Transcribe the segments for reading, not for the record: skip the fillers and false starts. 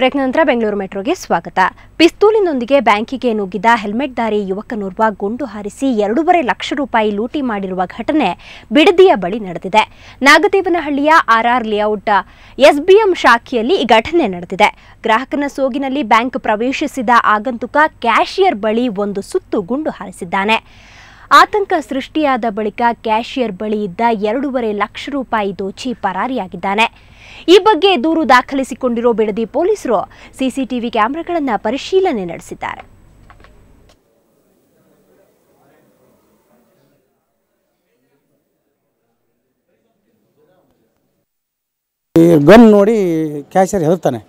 Break ನಂತರ ಬೆಂಗಳೂರು ಮೆಟ್ರೋಗೆ ಸ್ವಾಗತ. ಪಿಸ್ತೂಲಿನೊಂದಿಗೆ ಬ್ಯಾಂಕಿಗೆ ನುಗ್ಗಿದ ಹೆಲ್ಮೆಟ್ಧಾರಿ ಯುವಕನೋರ್ವ ಗುಂಡು ಹಾರಿಸಿ 2.5 ಲಕ್ಷ ರೂಪಾಯಿ ಲೂಟಿ ಮಾಡಿರುವ ಘಟನೆ ಬಿಡದಿಯ ಬಳಿ ನಡೆದಿದೆ. ನಾಗದೇವನಹಳ್ಳಿಯ ಆರ್ಆರ್ ಲೇಔಟ್ ಎಸ್ಬಿಎಂ ಶಾಖೆಯಲ್ಲಿ ಈ ಘಟನೆ ನಡೆದಿದೆ. ಗ್ರಾಹಕನ ಸೋಗಿನಲ್ಲಿ ಬ್ಯಾಂಕ್ ಪ್ರವೇಶಿಸಿದ ಆಗಂತುಕ ಕ್ಯಾಷಿಯರ್ ಬಳಿ ಒಂದು ಸುತ್ತು ಗುಂಡು ಹಾರಿಸಿದ್ದಾನೆ. ಆತಂಕ ಸೃಷ್ಟಿಯಾದ ಬಳಿಕ ಕ್ಯಾಷಿಯರ್ ಬಳಿ ಇದ್ದ 2.5 ಲಕ್ಷ ರೂಪಾಯಿ ದೋಚಿ ಪರಾರಿಯಾಗಿದ್ದಾನೆ. ಈ ಬಗ್ಗೆ ದೂರು ದಾಖಲಿಸಿಕೊಂಡಿರೋ ಬಿಡದಿ ಪೊಲೀಸರು ಸಿಸಿಟಿವಿ ಕ್ಯಾಮೆರಾಗಳನ್ನು ಪರಿಶೀಲನೆ ನಡೆಸಿದ್ದಾರೆ. ಗನ್ ನೋಡಿ ಕ್ಯಾಶಿಯರ್ ಹೇಳ್ತಾನೆ.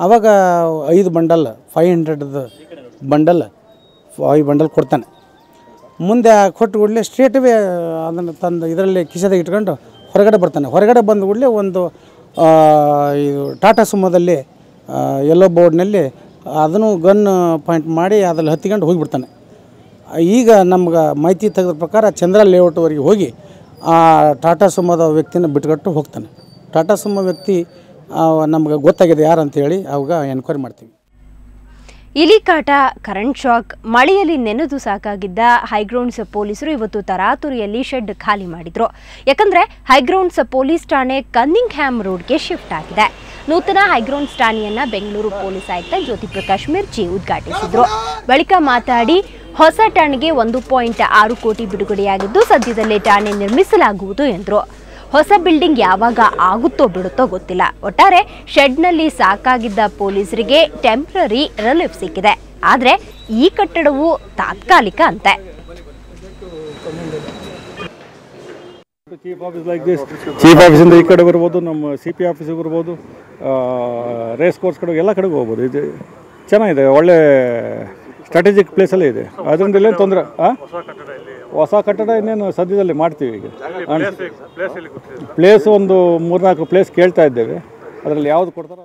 ಆವಾಗ 5 ಬಂಡಲ್ 500 ಬಂಡಲ್ 5 ಬಂಡಲ್ ಕೊಡ್ತಾನೆ. ಮುಂದೆ ಕೊಟ್ಟು ಕೂಡಲೇ ಸ್ಟ್ರೇಟ್ವೇ ಅದನ್ನು ತಂದು ಇದರಲ್ಲಿ ಕಿಸೆದಾಗ ಇಟ್ಕೊಂಡು ಹೊರಗಡೆ ಬರ್ತಾನೆ. ಹೊರಗಡೆ ಬಂದ ಕೂಡಲೇ ಒಂದು ಇದು ಟಾಟಾ ಸುಮೋದಲ್ಲಿ ಯೆಲ್ಲೋ ಬೋರ್ಡ್ನಲ್ಲಿ ಅದನ್ನು ಗನ್ ಪಾಯಿಂಟ್ ಮಾಡಿ ಅದ್ರಲ್ಲಿ ಹತ್ತಿಕೊಂಡು ಹೋಗಿಬಿಡ್ತಾನೆ. ಈಗ ನಮ್ಗೆ ಮಾಹಿತಿ ತೆಗೆದ ಪ್ರಕಾರ ಚಂದ್ರ ಲೇಔಟ್ವರೆಗೆ ಹೋಗಿ ಆ ಟಾಟಾ ಸುಮೋದ ವ್ಯಕ್ತಿನ ಬಿಟ್ಕೊಟ್ಟು ಹೋಗ್ತಾನೆ. ಟಾಟಾ ಸುಮೋ ವ್ಯಕ್ತಿ ನಮ್ಗೆ ಗೊತ್ತಾಗಿದೆ ಯಾರು ಅಂತೇಳಿ ಅವಾಗ ಎನ್ಕ್ವೈರಿ ಮಾಡ್ತೀವಿ. ಇಲಿಕಾಟ, ಕರೆಂಟ್ ಶಾಕ್, ಮಳೆಯಲ್ಲಿ ನೆನೆದು ಸಾಕಾಗಿದ್ದ ಹೈಗ್ರೌಂಡ್ಸ್ ಪೊಲೀಸರು ಇವತ್ತು ತರಾತುರಿಯಲ್ಲಿ ಶೆಡ್ ಖಾಲಿ ಮಾಡಿದ್ರು. ಯಾಕಂದ್ರೆ ಹೈಗ್ರೌಂಡ್ಸ್ ಪೊಲೀಸ್ ಠಾಣೆ ಕನ್ನಿಂಗ್ಹ್ಯಾಮ್ ರೋಡ್ಗೆ ಶಿಫ್ಟ್ ಆಗಿದೆ. ನೂತನ ಹೈಗ್ರೌಂಡ್ಸ್ ಠಾಣೆಯನ್ನ ಬೆಂಗಳೂರು ಪೊಲೀಸ್ ಆಯುಕ್ತ ಜ್ಯೋತಿ ಪ್ರಕಾಶ್ ಮಿರ್ಚಿ ಉದ್ಘಾಟಿಸಿದ್ರು. ಬಳಿಕ ಮಾತಾಡಿ ಹೊಸ ಠಾಣೆಗೆ 1.6 ಕೋಟಿ ಬಿಡುಗಡೆಯಾಗಿದ್ದು ಸದ್ಯದಲ್ಲೇ ಠಾಣೆ ನಿರ್ಮಿಸಲಾಗುವುದು ಎಂದರು. ಹೊಸ ಬಿಲ್ಡಿಂಗ್ ಯಾವಾಗ ಆಗುತ್ತೋ ಬಿಡುತ್ತೋ ಗೊತ್ತಿಲ್ಲ. ಒಟ್ಟಾರೆ ಶೆಡ್ನಲ್ಲಿ ಸಾಕಾಗಿದ್ದ ಪೊಲೀಸರಿಗೆ ಟೆಂಪ್ರರಿ ರಿಲೀಫ್ ಸಿಕ್ಕಿದೆ. ಆದರೆ ಈ ಕಟ್ಟಡವು ತಾತ್ಕಾಲಿಕ ಅಂತೆ. ಚೀಫ್ ಆಫೀಸಿಂದ ಈ ಕಡೆ ಬರ್ಬೋದು, ನಮ್ಮ CP ಆಫೀಸಿಗೆ ಬರ್ಬೋದು, ರೇಸ್ ಕೋರ್ಸ್ ಕಡೆ ಎಲ್ಲ ಕಡೆಗೆ ಹೋಗ್ಬೋದು. ಇದು ಚೆನ್ನಾಗಿದೆ, ಒಳ್ಳೆ ಸ್ಟ್ರಾಟಜಿಕ್ ಪ್ಲೇಸಲ್ಲೇ ಇದೆ. ಅದರಿಂದ ಇಲ್ಲೇನು ತೊಂದರೆ. ಹೊಸ ಕಟ್ಟಡ ಇನ್ನೇನು ಸದ್ಯದಲ್ಲಿ ಮಾಡ್ತೀವಿ. ಈಗ ಪ್ಲೇಸ್ ಒಂದು 3-4 ಪ್ಲೇಸ್ ಕೇಳ್ತಾ ಇದ್ದೇವೆ. ಅದರಲ್ಲಿ ಯಾವುದು ಕೊಡ್ತಾರೋ.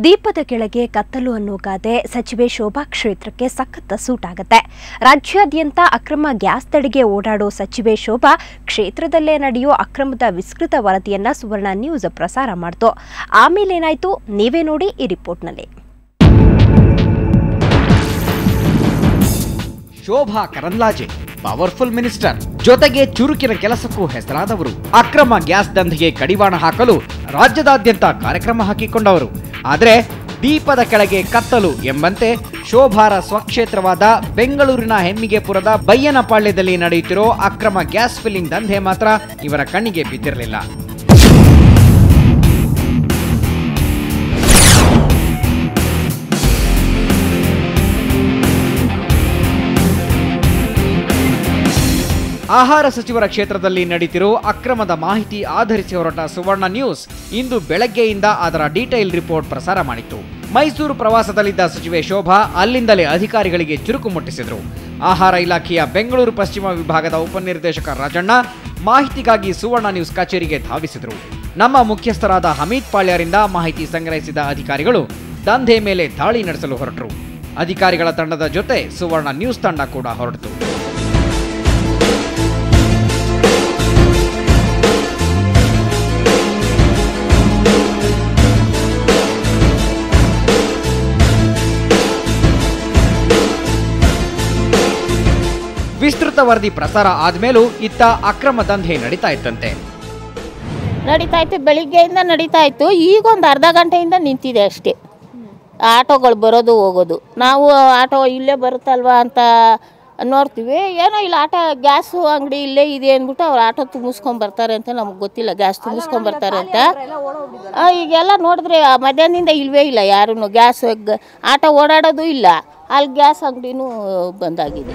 ದೀಪದ ಕೆಳಗೆ ಕತ್ತಲು ಅನ್ನೋ ಗಾದೆ ಸಚಿವೆ ಶೋಭಾ ಕ್ಷೇತ್ರಕ್ಕೆ ಸಖತ್ ಸೂಟ್ ಆಗುತ್ತೆ. ರಾಜ್ಯಾದ್ಯಂತ ಅಕ್ರಮ ಗ್ಯಾಸ್ ತಡೆಗೆ ಓಡಾಡೋ ಸಚಿವೆ ಶೋಭಾ ಕ್ಷೇತ್ರದಲ್ಲೇ ನಡೆಯೋ ಅಕ್ರಮದ ವಿಸ್ತೃತ ವರದಿಯನ್ನ ಸುವರ್ಣ ನ್ಯೂಸ್ ಪ್ರಸಾರ ಮಾಡ್ತು. ಆಮೇಲೇನಾಯ್ತು ನೀವೇ ನೋಡಿ ಈ ರಿಪೋರ್ಟ್ನಲ್ಲಿ. ಶೋಭಾ ಕರಂದ್ಲಾಜೆ ಪವರ್ಫುಲ್ ಮಿನಿಸ್ಟರ್, ಜೊತೆಗೆ ಚುರುಕಿನ ಕೆಲಸಕ್ಕೂ ಹೆಸರಾದವರು. ಅಕ್ರಮ ಗ್ಯಾಸ್ ದಂಧೆಗೆ ಕಡಿವಾಣ ಹಾಕಲು ರಾಜ್ಯದಾದ್ಯಂತ ಕಾರ್ಯಕ್ರಮ ಹಾಕಿಕೊಂಡವರು. ಆದರೆ ದೀಪದ ಕೆಳಗೆ ಕತ್ತಲು ಎಂಬಂತೆ ಶೋಭಾರ ಸ್ವಕ್ಷೇತ್ರವಾದ ಬೆಂಗಳೂರಿನ ಹೆಮ್ಮಿಗೆಪುರದ ಬಯ್ಯನಪಾಳ್ಯದಲ್ಲಿ ನಡೆಯುತ್ತಿರೋ ಅಕ್ರಮ ಗ್ಯಾಸ್ ಫಿಲ್ಲಿಂಗ್ ದಂಧೆ ಮಾತ್ರ ಇವರ ಕಣ್ಣಿಗೆ ಬಿದ್ದಿರಲಿಲ್ಲ. ಆಹಾರ ಸಚಿವರ ಕ್ಷೇತ್ರದಲ್ಲಿ ನಡೀತಿರೋ ಅಕ್ರಮದ ಮಾಹಿತಿ ಆಧರಿಸಿ ಹೊರಟ ಸುವರ್ಣ ನ್ಯೂಸ್ ಇಂದು ಬೆಳಗ್ಗೆಯಿಂದ ಅದರ ಡೀಟೇಲ್ ರಿಪೋರ್ಟ್ ಪ್ರಸಾರ ಮಾಡಿತ್ತು. ಮೈಸೂರು ಪ್ರವಾಸದಲ್ಲಿದ್ದ ಸಚಿವೆ ಶೋಭಾ ಅಲ್ಲಿಂದಲೇ ಅಧಿಕಾರಿಗಳಿಗೆ ಚುರುಕು ಮುಟ್ಟಿಸಿದರು. ಆಹಾರ ಇಲಾಖೆಯ ಬೆಂಗಳೂರು ಪಶ್ಚಿಮ ವಿಭಾಗದ ಉಪನಿರ್ದೇಶಕ ರಾಜಣ್ಣ ಮಾಹಿತಿಗಾಗಿ ಸುವರ್ಣ ನ್ಯೂಸ್ ಕಚೇರಿಗೆ ಧಾವಿಸಿದರು. ನಮ್ಮ ಮುಖ್ಯಸ್ಥರಾದ ಹಮೀದ್ ಪಾಳ್ಯರಿಂದ ಮಾಹಿತಿ ಸಂಗ್ರಹಿಸಿದ ಅಧಿಕಾರಿಗಳು ದಂಧೆ ಮೇಲೆ ದಾಳಿ ನಡೆಸಲು ಹೊರಟರು. ಅಧಿಕಾರಿಗಳ ತಂಡದ ಜೊತೆ ಸುವರ್ಣ ನ್ಯೂಸ್ ತಂಡ ಕೂಡ ಹೊರಟಿತು. ವಿಸ್ತೃತ ವರದಿ ಪ್ರಸಾರ ಆದ್ಮೇಲೂ ಇತ್ತ ಅಕ್ರಮ ದಂಧೆ ನಡೀತಾ ಇತ್ತಂತೆ. ಬೆಳಿಗ್ಗೆಯಿಂದ ನಡೀತಾ ಇತ್ತು. ಈಗ ಒಂದು ಅರ್ಧ ಗಂಟೆಯಿಂದ ನಿಂತಿದೆ ಅಷ್ಟೇ. ಆಟೋಗಳು ಬರೋದು ಹೋಗೋದು. ನಾವು ಆಟೋ ಇಲ್ಲೇ ಬರುತ್ತಲ್ವಾ ಅಂತ ನೋಡ್ತೀವಿ. ಏನೋ ಇಲ್ಲ ಆಟೋ ಗ್ಯಾಸು ಅಂಗಡಿ ಇಲ್ಲೇ ಇದೆ ಅಂದ್ಬಿಟ್ಟು ಅವ್ರು ಆಟೋ ತುಂಬಿಸ್ಕೊಂಬರ್ತಾರೆ ಅಂತ ನಮ್ಗೆ ಗೊತ್ತಿಲ್ಲ. ಗ್ಯಾಸ್ ತುಂಬಿಸ್ಕೊಂಬರ್ತಾರೆ ಅಂತ. ಈಗೆಲ್ಲ ನೋಡಿದ್ರೆ ಮಧ್ಯಾಹ್ನದಿಂದ ಇಲ್ವೇ ಇಲ್ಲ ಯಾರೂ. ಗ್ಯಾಸ್ ಆಟೋ ಓಡಾಡೋದು ಇಲ್ಲ. ಅಲ್ಲಿ ಗ್ಯಾಸ್ ಅಂಗಡಿನೂ ಬಂದಾಗಿದೆ.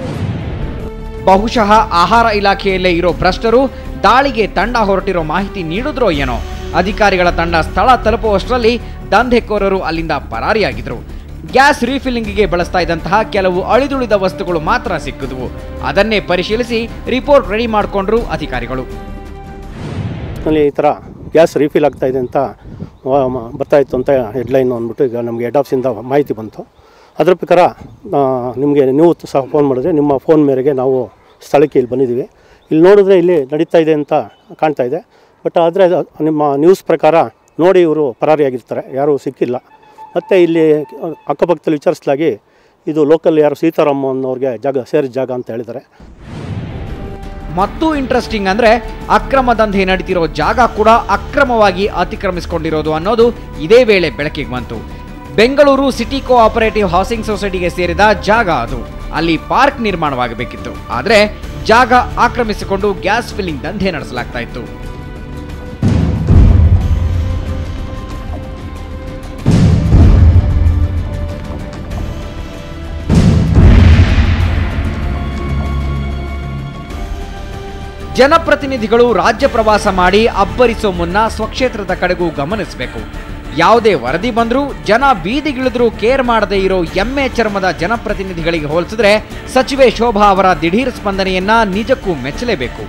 ಬಹುಶಃ ಆಹಾರ ಇಲಾಖೆಯಲ್ಲೇ ಇರೋ ಭ್ರಷ್ಟರು ದಾಳಿಗೆ ತಂಡ ಹೊರಟಿರೋ ಮಾಹಿತಿ ನೀಡಿದ್ರೋ ಏನೋ. ಅಧಿಕಾರಿಗಳ ತಂಡ ಸ್ಥಳ ತಲುಪುವಷ್ಟರಲ್ಲಿ ದಂಧೆಕೋರರು ಅಲ್ಲಿಂದ ಪರಾರಿಯಾಗಿದ್ರು. ಗ್ಯಾಸ್ ರೀಫಿಲ್ಲಿಂಗ್ಗೆ ಬಳಸ್ತಾ ಇದ್ದಂತಹ ಕೆಲವು ಅಳಿದುಳಿದ ವಸ್ತುಗಳು ಮಾತ್ರ ಸಿಕ್ಕಿದ್ವು. ಅದನ್ನೇ ಪರಿಶೀಲಿಸಿ ರಿಪೋರ್ಟ್ ರೆಡಿ ಮಾಡಿಕೊಂಡ್ರು ಅಧಿಕಾರಿಗಳು. ಈ ಥರ ಗ್ಯಾಸ್ ರೀಫಿಲ್ ಆಗ್ತಾ ಇದೆ ಅಂತ ಬರ್ತಾ ಇತ್ತು ಅಂತ ಹೆಡ್ಲೈನ್ ಅಂದ್ಬಿಟ್ಟು ಈಗ ನಮಗೆ ಹೆಡ್ ಆಫೀಸಿಂದ ಮಾಹಿತಿ ಬಂತು. ಅದರ ಪ್ರಕಾರ ನಿಮಗೆ ನೀವು ಸಹ ಫೋನ್ ಮಾಡಿದ್ರೆ ನಿಮ್ಮ ಫೋನ್ ಮೇರೆಗೆ ನಾವು ಸ್ಥಳಕ್ಕೆ ಇಲ್ಲಿ ಬಂದಿದ್ದೀವಿ. ಇಲ್ಲಿ ನೋಡಿದ್ರೆ ಇಲ್ಲಿ ನಡೀತಾ ಇದೆ ಅಂತ ಕಾಣ್ತಾ ಇದೆ. ಬಟ್ ಆದರೆ ನಿಮ್ಮ ನ್ಯೂಸ್ ಪ್ರಕಾರ ನೋಡಿ ಇವರು ಪರಾರಿಯಾಗಿರ್ತಾರೆ, ಯಾರೂ ಸಿಕ್ಕಿಲ್ಲ. ಮತ್ತು ಇಲ್ಲಿ ಅಕ್ಕಪಕ್ಕದಲ್ಲಿ ವಿಚಾರಿಸಲಾಗಿ ಇದು ಲೋಕಲ್ ಯಾರು ಸೀತಾರಾಮ್ ಅನ್ನೋರಿಗೆ ಸೇರಿದ ಜಾಗ ಅಂತ ಹೇಳಿದ್ದಾರೆ. ಮತ್ತು ಇಂಟ್ರೆಸ್ಟಿಂಗ್ ಅಂದರೆ ಅಕ್ರಮ ದಂಧೆ ನಡೀತಿರೋ ಜಾಗ ಕೂಡ ಅಕ್ರಮವಾಗಿ ಅತಿಕ್ರಮಿಸಿಕೊಂಡಿರೋದು ಅನ್ನೋದು ಇದೇ ವೇಳೆ ಬೆಳಕಿಗೆ ಬಂತು. ಬೆಂಗಳೂರು ಸಿಟಿ ಕೋಆಪರೇಟಿವ್ ಹೌಸಿಂಗ್ ಸೊಸೈಟಿಗೆ ಸೇರಿದ ಜಾಗ ಅದು. ಅಲ್ಲಿ ಪಾರ್ಕ್ ನಿರ್ಮಾಣವಾಗಬೇಕಿತ್ತು. ಆದರೆ ಜಾಗ ಆಕ್ರಮಿಸಿಕೊಂಡು ಗ್ಯಾಸ್ ಫಿಲ್ಲಿಂಗ್ ದಂಧೆ ನಡೆಸಲಾಗ್ತಾ ಇತ್ತು. ಜನಪ್ರತಿನಿಧಿಗಳು ರಾಜ್ಯ ಪ್ರವಾಸ ಮಾಡಿ ಅಬ್ಬರಿಸೋ ಮುನ್ನ ಸ್ವಕ್ಷೇತ್ರದ ಕಡೆಗೂ ಗಮನಿಸಬೇಕು. ಯಾವುದೇ ವರದಿ ಬಂದರೂ ಜನ ಬೀದಿಗಿಳಿದ್ರೂ ಕೇರ್ ಮಾಡದೇ ಇರೋ ಎಮ್ಮೆ ಚರ್ಮದ ಜನಪ್ರತಿನಿಧಿಗಳಿಗೆ ಹೋಲಿಸಿದ್ರೆ ಸಚಿವೆ ಶೋಭಾ ಅವರ ದಿಢೀರ್ ಸ್ಪಂದನೆಯನ್ನ ನಿಜಕ್ಕೂ ಮೆಚ್ಚಲೇಬೇಕು.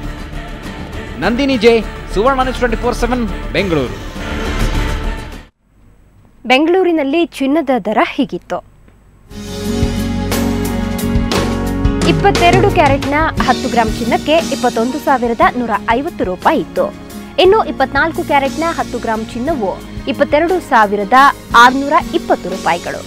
ನಂದಿನಿ ಜೆ, ಸುವರ್ಣ ನ್ಯೂಸ್ 24/7 ಬೆಂಗಳೂರು. ಬೆಂಗಳೂರಿನಲ್ಲಿ ಚಿನ್ನದ ದರ ಹೀಗಿತ್ತು. 22 ಕ್ಯಾರೆಟ್ನ 10 ಗ್ರಾಂ ಚಿನ್ನಕ್ಕೆ 21,150 ರೂಪಾಯಿ ಇತ್ತು. ಇನ್ನು 24 ಕ್ಯಾರೆಟ್ನ 10 ಗ್ರಾಂ ಚಿನ್ನವು 22,620 ರೂಪಾಯಿಗಳು.